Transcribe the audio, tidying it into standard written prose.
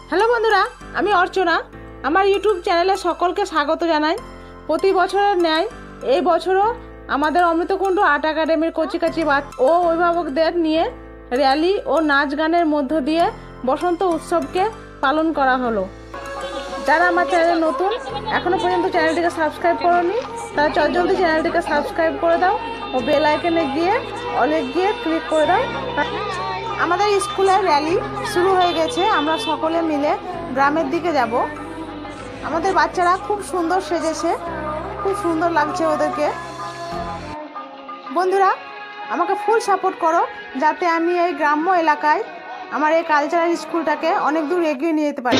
Hello বন্ধুরা, আমি অর্চনা। আমার ইউটিউব চ্যানেলে সকলকে স্বাগত জানাই। প্রতি বছরের ন্যায় এই বছরও আমাদের অমৃতকুণ্ড আর্ট একাডেমির কচিকাচি ও অভিভাবকদের নিয়ে র্যালি ও নাচ গানের মধ্য দিয়ে বসন্ত উৎসবকে পালন করা হলো। যারা আমার চ্যানেলে নতুন, এখনও পর্যন্ত চ্যানেলটিকে সাবস্ক্রাইব করোনি, তারা চটজলদি চ্যানেলটিকে সাবস্ক্রাইব করে দাও ও বেল আইকনে গিয়ে অলে গিয়ে ক্লিক করে দাও। আমাদের স্কুলের র্যালি শুরু হয়ে গেছে। আমরা সকলে মিলে গ্রামের দিকে যাব। আমাদের বাচ্চারা খুব সুন্দর সেজেছে, খুব সুন্দর লাগছে ওদেরকে। বন্ধুরা, আমাকে ফুল সাপোর্ট করো যাতে আমি এই গ্রাম্য এলাকায় আমার এই কালচারাল স্কুলটাকে অনেক দূর এগিয়ে নিয়ে যেতে পারি।